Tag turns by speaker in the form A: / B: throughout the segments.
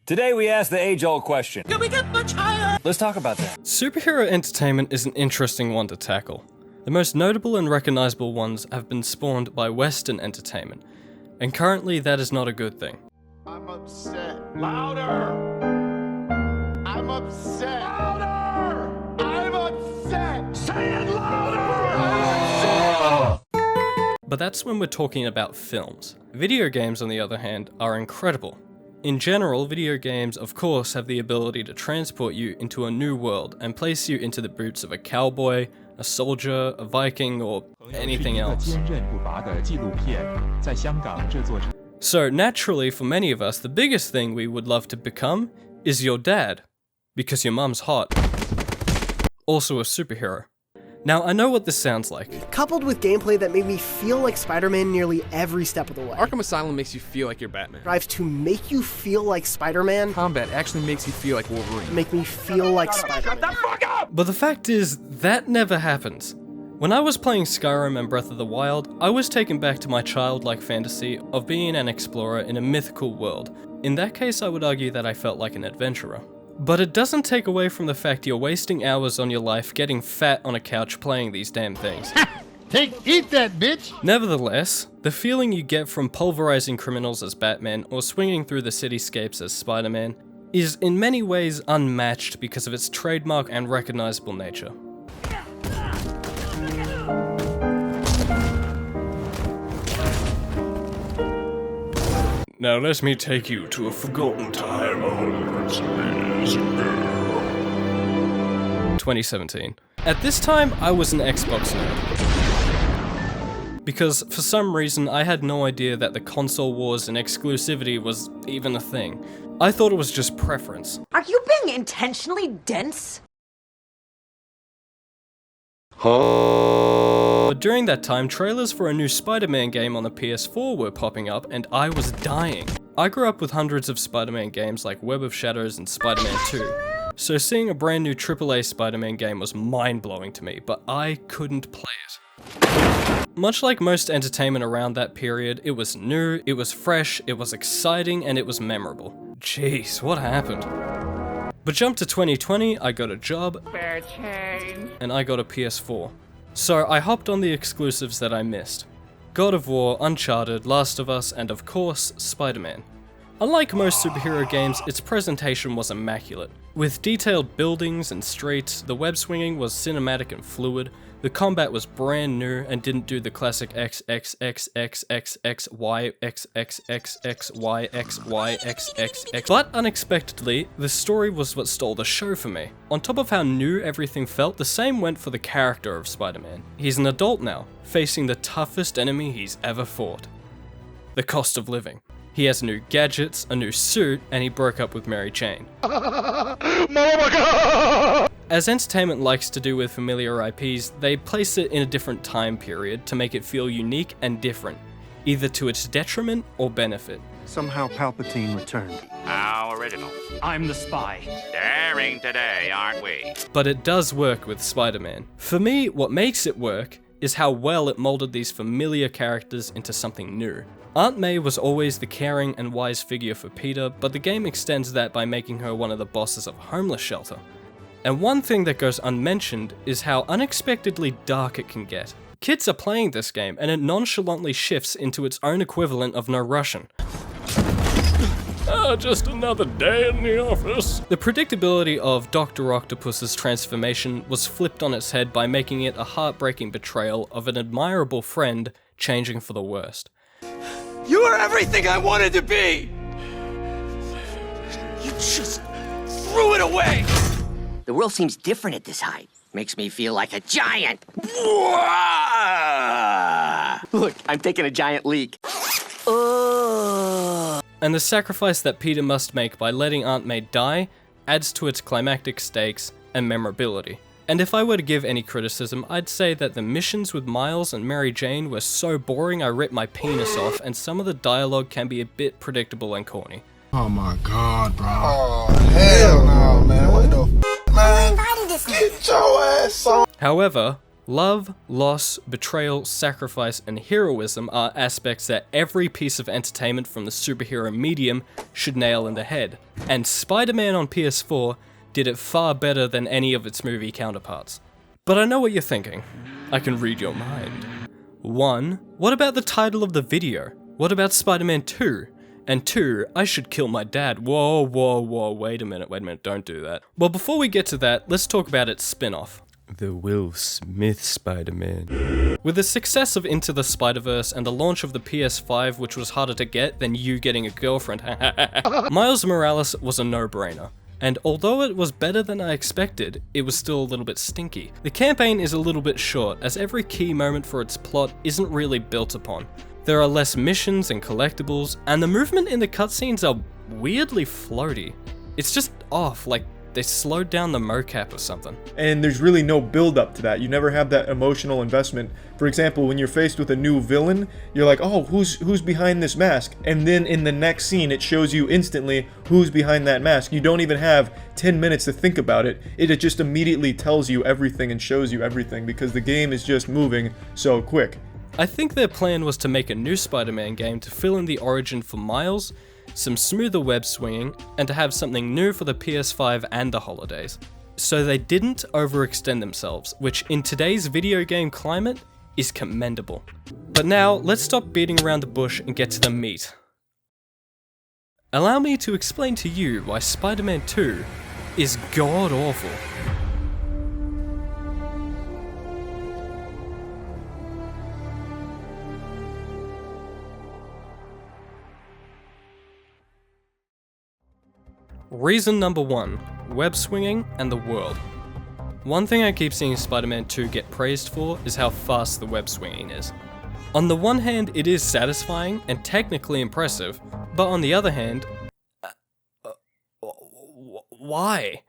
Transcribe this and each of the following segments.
A: Today we ask the age-old question. Can we get much higher? Let's talk about that.
B: Superhero entertainment is an interesting one to tackle. The most notable and recognizable ones have been spawned by Western entertainment, and currently that is not a good thing.
C: I'm upset. Louder! I'm upset. Louder! I'm upset! Say it louder!
B: But that's when we're talking about films. Video games, on the other hand, are incredible. In general, video games of course have the ability to transport you into a new world and place you into the boots of a cowboy, a soldier, a Viking, or anything else. So naturally, for many of us, the biggest thing we would love to become is your dad, because your mum's hot. Also a superhero. Now, I know what this sounds like.
D: Coupled with gameplay that made me feel like Spider-Man nearly every step of the way.
E: Arkham Asylum makes you feel like you're Batman.
D: Drives to make you feel like Spider-Man.
E: Combat actually makes you feel like Wolverine.
D: Make me feel like Spider-Man.
C: Shut the fuck up!
B: But the fact is, that never happens. When I was playing Skyrim and Breath of the Wild, I was taken back to my childlike fantasy of being an explorer in a mythical world. In that case, I would argue that I felt like an adventurer. But it doesn't take away from the fact you're wasting hours on your life getting fat on a couch playing these damn things.
C: Eat that, bitch!
B: Nevertheless, the feeling you get from pulverizing criminals as Batman or swinging through the cityscapes as Spider-Man is in many ways unmatched because of its trademark and recognizable nature. Now let me take you to a forgotten time, 2017. At this time, I was an Xbox nerd. Because for some reason, I had no idea that the console wars and exclusivity was even a thing. I thought it was just preference.
F: Are you being intentionally dense?
B: But during that time, trailers for a new Spider-Man game on the PS4 were popping up, and I was dying. I grew up with hundreds of Spider-Man games like Web of Shadows and Spider-Man 2, so seeing a brand new AAA Spider-Man game was mind-blowing to me, but I couldn't play it. Much like most entertainment around that period, it was new, it was fresh, it was exciting, and it was memorable. Jeez, what happened? But jump to 2020, I got a job, and I got a PS4. So I hopped on the exclusives that I missed. God of War, Uncharted, Last of Us, and of course, Spider-Man. Unlike most superhero games, its presentation was immaculate. With detailed buildings and streets, the web swinging was cinematic and fluid, the combat was brand new and didn't do the classic XXXXXXYXXXYXYXYXXX. But unexpectedly, the story was what stole the show for me. On top of how new everything felt, the same went for the character of Spider-Man. He's an adult now, facing the toughest enemy he's ever fought. The cost of living. He has new gadgets, a new suit, and he broke up with Mary Jane. As entertainment likes to do with familiar IPs, they place it in a different time period to make it feel unique and different, either to its detriment or benefit.
G: Somehow Palpatine returned.
H: How original.
I: I'm the spy.
H: Daring today, aren't we?
B: But it does work with Spider-Man. For me, what makes it work is how well it molded these familiar characters into something new. Aunt May was always the caring and wise figure for Peter, but the game extends that by making her one of the bosses of a homeless shelter. And one thing that goes unmentioned is how unexpectedly dark it can get. Kids are playing this game, and it nonchalantly shifts into its own equivalent of No Russian. Just another day in the office. The predictability of Dr. Octopus's transformation was flipped on its head by making it a heartbreaking betrayal of an admirable friend changing for the worst.
I: You are everything I wanted to be! You just threw it away!
J: The world seems different at this height. Makes me feel like a giant. Look, I'm taking a giant leak.
B: And the sacrifice that Peter must make by letting Aunt May die adds to its climactic stakes and memorability. And if I were to give any criticism, I'd say that the missions with Miles and Mary Jane were so boring I ripped my penis off, and some of the dialogue can be a bit predictable and corny.
C: Oh my god, bro.
G: Oh, hell no, man. What the f***, man? Get your ass on.
B: However, Love, loss, betrayal, sacrifice, and heroism are aspects that every piece of entertainment from the superhero medium should nail in the head, and Spider-Man on PS4 did it far better than any of its movie counterparts. But I know what you're thinking. I can read your mind. 1. What about the title of the video? What about Spider-Man 2? And 2, I should kill my dad. Whoa, wait a minute, don't do that. Well, before we get to that, let's talk about its spin-off. The Will Smith Spider-Man. With the success of Into the Spider-Verse and the launch of the PS5, which was harder to get than you getting a girlfriend, Miles Morales was a no-brainer. And although it was better than I expected, it was still a little bit stinky. The campaign is a little bit short, as every key moment for its plot isn't really built upon. There are less missions and collectibles, and the movement in the cutscenes are weirdly floaty. It's just off, like they slowed down the mocap or something.
K: And there's really no build up to that. You never have that emotional investment. For example, when you're faced with a new villain, you're like, oh, who's behind this mask? And then in the next scene, it shows you instantly who's behind that mask. You don't even have 10 minutes to think about it. It just immediately tells you everything and shows you everything because the game is just moving so quick.
B: I think their plan was to make a new Spider-Man game to fill in the origin for Miles, some smoother web swinging, and to have something new for the PS5 and the holidays. So they didn't overextend themselves, which in today's video game climate is commendable. But now, let's stop beating around the bush and get to the meat. Allow me to explain to you why Spider-Man 2 is god-awful. Reason number 1, web swinging and the world. One thing I keep seeing Spider-Man 2 get praised for is how fast the web swinging is. On the one hand, it is satisfying and technically impressive, but on the other hand, why?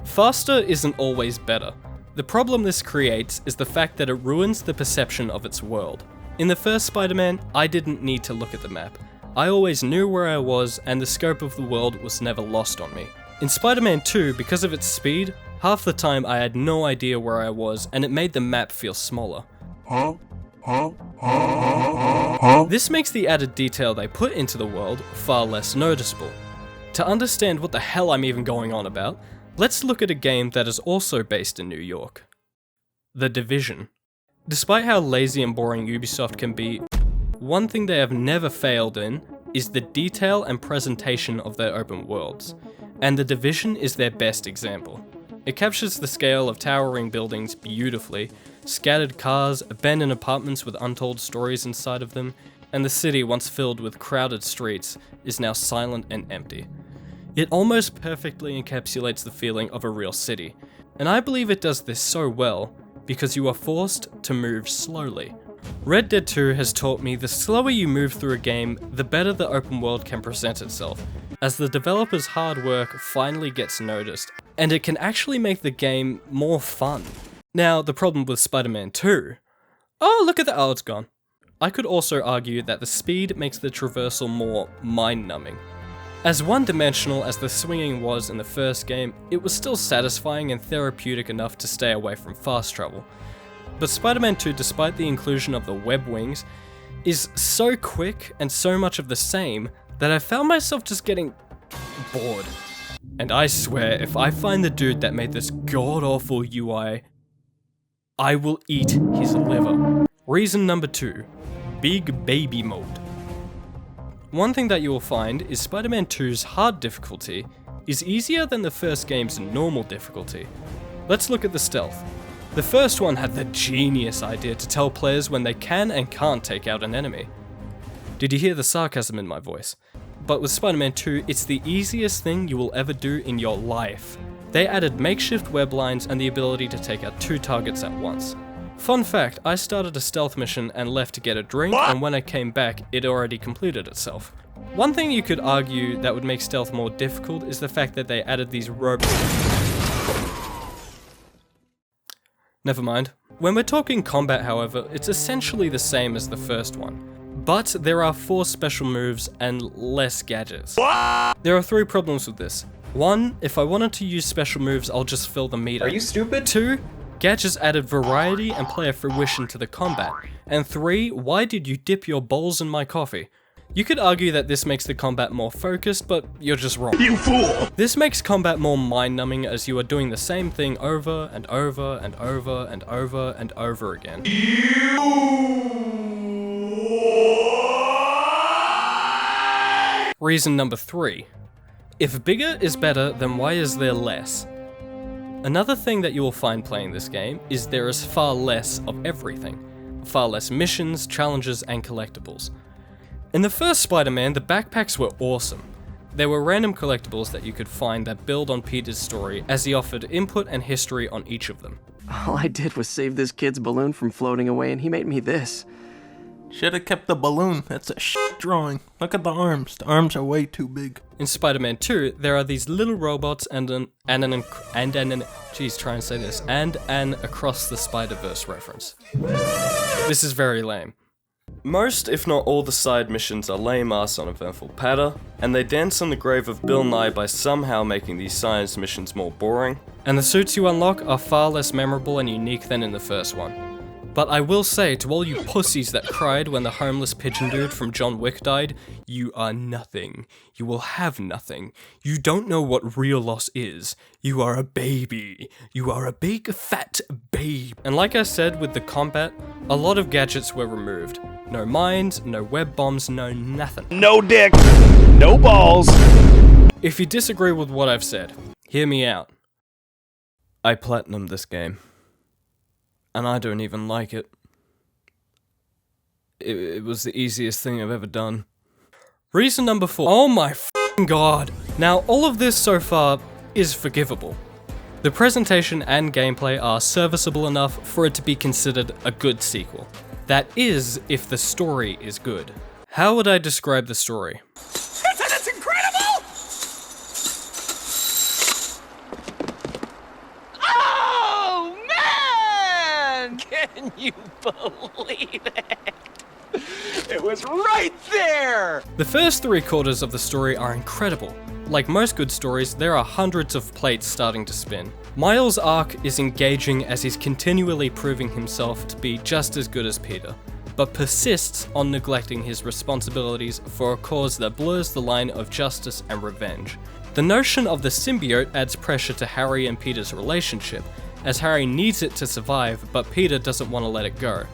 B: Faster isn't always better. The problem this creates is the fact that it ruins the perception of its world. In the first Spider-Man, I didn't need to look at the map. I always knew where I was, and the scope of the world was never lost on me. In Spider-Man 2, because of its speed, half the time I had no idea where I was, and it made the map feel smaller. This makes the added detail they put into the world far less noticeable. To understand what the hell I'm even going on about, let's look at a game that is also based in New York. The Division. Despite how lazy and boring Ubisoft can be, one thing they have never failed in is the detail and presentation of their open worlds, and The Division is their best example. It captures the scale of towering buildings beautifully, scattered cars, abandoned apartments with untold stories inside of them, and the city once filled with crowded streets is now silent and empty. It almost perfectly encapsulates the feeling of a real city, and I believe it does this so well because you are forced to move slowly. Red Dead 2 has taught me the slower you move through a game, the better the open world can present itself, as the developer's hard work finally gets noticed, and it can actually make the game more fun. Now, the problem with Spider-Man 2... Oh, look at that, oh, it's gone. I could also argue that the speed makes the traversal more mind-numbing. As one-dimensional as the swinging was in the first game, it was still satisfying and therapeutic enough to stay away from fast travel. But Spider-Man 2, despite the inclusion of the web wings, is so quick and so much of the same that I found myself just getting bored. And I swear, if I find the dude that made this god-awful UI, I will eat his liver. Reason number 2, Big Baby Mode. One thing that you will find is Spider-Man 2's hard difficulty is easier than the first game's normal difficulty. Let's look at the stealth. The first one had the genius idea to tell players when they can and can't take out an enemy. Did you hear the sarcasm in my voice? But with Spider-Man 2, it's the easiest thing you will ever do in your life. They added makeshift web lines and the ability to take out 2 targets at once. Fun fact, I started a stealth mission and left to get a drink, and when I came back, it already completed itself. One thing you could argue that would make stealth more difficult is the fact that they added these Never mind. When we're talking combat, however, it's essentially the same as the first one. But there are 4 special moves and less gadgets. There are 3 problems with this. 1, if I wanted to use special moves, I'll just fill the meter.
L: Are you stupid?
B: 2, Gadgets added variety and player fruition to the combat. And 3, why did you dip your balls in my coffee? You could argue that this makes the combat more focused, but you're just wrong.
C: You fool!
B: This makes combat more mind-numbing as you are doing the same thing over and over and over and over and over again. Reason number 3. If bigger is better, then why is there less? Another thing that you will find playing this game is there is far less of everything. Far less missions, challenges, and collectibles. In the first Spider-Man, the backpacks were awesome. There were random collectibles that you could find that build on Peter's story, as he offered input and history on each of them.
L: All I did was save this kid's balloon from floating away, and he made me this.
M: Should've kept the balloon. That's a shit drawing. Look at the arms. The arms are way too big.
B: In Spider-Man 2, there are these little robots and an across the Spider-Verse reference. This is very lame. Most, if not all, the side missions are lame-ass uneventful patter, and they dance on the grave of Bill Nye by somehow making these science missions more boring, and the suits you unlock are far less memorable and unique than in the first one. But I will say, to all you pussies that cried when the homeless pigeon dude from John Wick died, you are nothing. You will have nothing. You don't know what real loss is. You are a baby. You are a big, fat babe. And like I said with the combat, a lot of gadgets were removed. No mines, no web bombs, no nothing.
I: No dick, no balls.
B: If you disagree with what I've said, hear me out. I platinumed this game. And I don't even like it. It was the easiest thing I've ever done. Reason number 4. Oh my f***ing god. Now, all of this so far is forgivable. The presentation and gameplay are serviceable enough for it to be considered a good sequel. That is, if the story is good. How would I describe the story?
I: That's incredible! Oh, man! Can you believe it? It was right there!
B: The first 3/4 of the story are incredible. Like most good stories, there are hundreds of plates starting to spin. Miles' arc is engaging as he's continually proving himself to be just as good as Peter, but persists on neglecting his responsibilities for a cause that blurs the line of justice and revenge. The notion of the symbiote adds pressure to Harry and Peter's relationship, as Harry needs it to survive, but Peter doesn't want to let it go.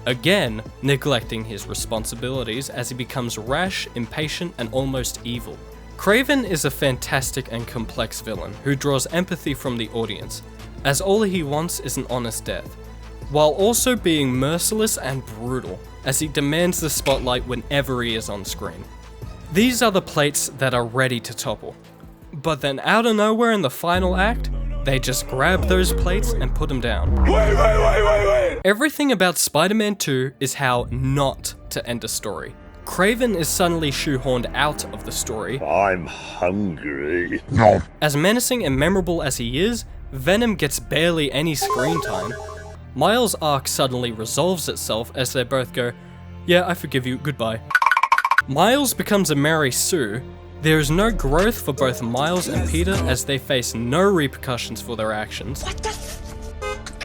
B: Again, neglecting his responsibilities as he becomes rash, impatient, and almost evil. Kraven is a fantastic and complex villain who draws empathy from the audience, as all he wants is an honest death, while also being merciless and brutal, as he demands the spotlight whenever he is on screen. These are the plates that are ready to topple. But then out of nowhere in the final act, they just grab those plates and put them down. Wait! Everything about Spider-Man 2 is how not to end a story. Kraven is suddenly shoehorned out of the story.
C: I'm hungry. No.
B: As menacing and memorable as he is, Venom gets barely any screen time. Miles' arc suddenly resolves itself as they both go, "Yeah, I forgive you, goodbye." Miles becomes a Mary Sue. There is no growth for both Miles and Peter as they face no repercussions for their actions. What the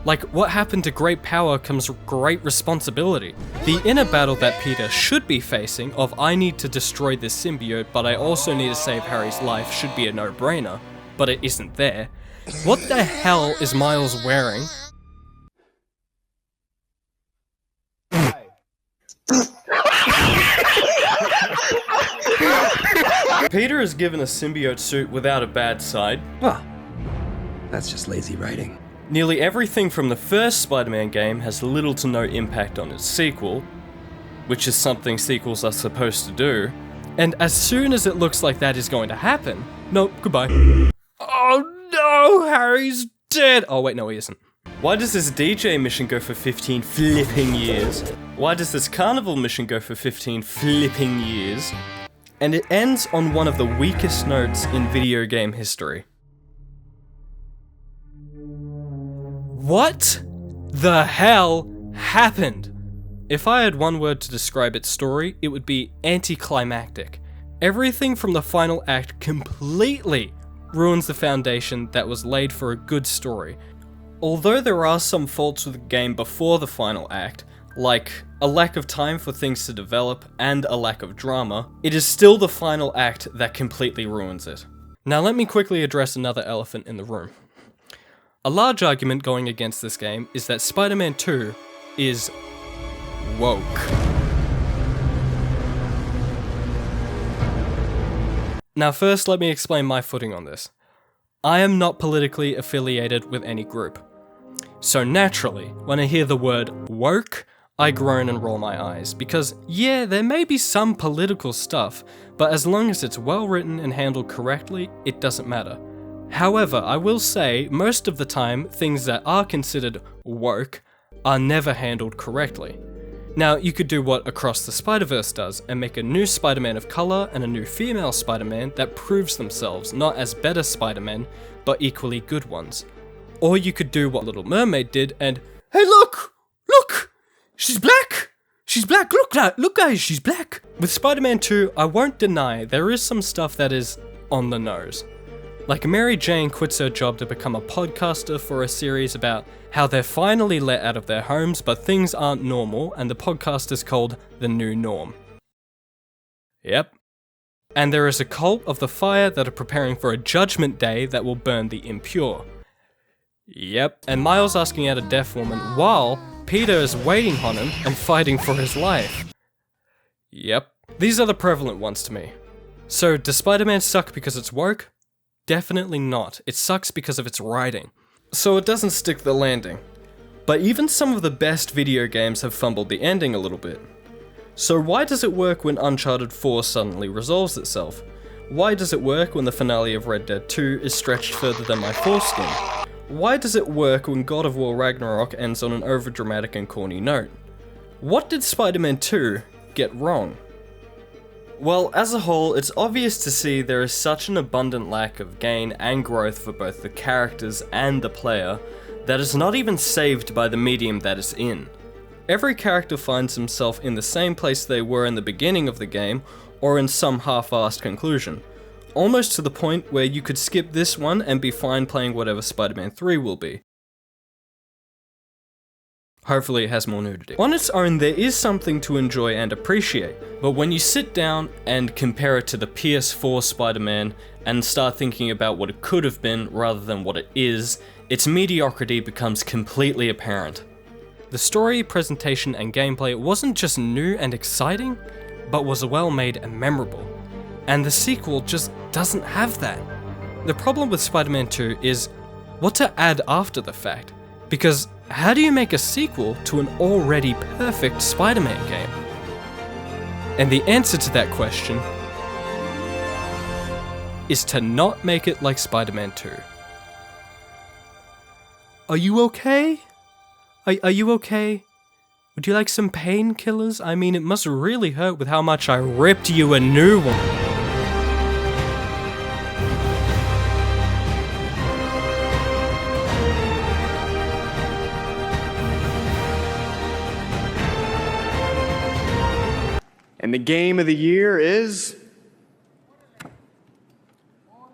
B: Like, what happened to great power comes great responsibility. The inner battle that Peter should be facing of I need to destroy this symbiote but I also need to save Harry's life should be a no-brainer, but it isn't there. What the hell is Miles wearing? Peter is given a symbiote suit without a bad side.
L: Well, that's just lazy writing.
B: Nearly everything from the first Spider-Man game has little to no impact on its sequel, which is something sequels are supposed to do, and as soon as it looks like that is going to happen, nope, goodbye. Oh no, Harry's dead! Oh wait, no he isn't. Why does this DJ mission go for 15 flipping years? Why does this carnival mission go for 15 flipping years? And it ends on one of the weakest notes in video game history. What the hell happened? If I had one word to describe its story, it would be anticlimactic. Everything from the final act completely ruins the foundation that was laid for a good story. Although there are some faults with the game before the final act, like a lack of time for things to develop and a lack of drama, it is still the final act that completely ruins it. Now let me quickly address another elephant in the room. A large argument going against this game is that Spider-Man 2 is woke. Now first let me explain my footing on this. I am not politically affiliated with any group. So naturally, when I hear the word woke, I groan and roll my eyes, because yeah, there may be some political stuff, but as long as it's well written and handled correctly, it doesn't matter. However, I will say, most of the time, things that are considered woke are never handled correctly. Now, you could do what Across the Spider-Verse does, and make a new Spider-Man of color and a new female Spider-Man that proves themselves not as better Spider-Men, but equally good ones. Or you could do what Little Mermaid did and, hey look! Look! She's black! She's black, look guys, she's black! With Spider-Man 2, I won't deny there is some stuff that is on the nose. Like Mary Jane quits her job to become a podcaster for a series about how they're finally let out of their homes but things aren't normal, and the podcast is called The New Norm. Yep. And there is a cult of the fire that are preparing for a judgment day that will burn the impure. Yep, and Miles asking out a deaf woman while Peter is waiting on him and fighting for his life. Yep, these are the prevalent ones to me. So, does Spider-Man suck because it's woke? Definitely not. It sucks because of its writing. So it doesn't stick the landing. But even some of the best video games have fumbled the ending a little bit. So why does it work when Uncharted 4 suddenly resolves itself? Why does it work when the finale of Red Dead 2 is stretched further than my foreskin? Why does it work when God of War Ragnarok ends on an overdramatic and corny note? What did Spider-Man 2 get wrong? Well, as a whole, it's obvious to see there is such an abundant lack of gain and growth for both the characters and the player that is not even saved by the medium that it's in. Every character finds himself in the same place they were in the beginning of the game, or in some half-assed conclusion. Almost to the point where you could skip this one and be fine playing whatever Spider-Man 3 will be. Hopefully it has more nudity. On its own, there is something to enjoy and appreciate, but when you sit down and compare it to the PS4 Spider-Man and start thinking about what it could have been rather than what it is, its mediocrity becomes completely apparent. The story, presentation, and gameplay wasn't just new and exciting, but was well made and memorable. And the sequel just doesn't have that. The problem with Spider-Man 2 is what to add after the fact, because how do you make a sequel to an already perfect Spider-Man game? And the answer to that question is to not make it like Spider-Man 2. Are you okay? Are you okay? Would you like some painkillers? I mean, it must really hurt with how much I ripped you a new one.
I: And the game of the year is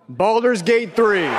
I: Baldur's Gate 3.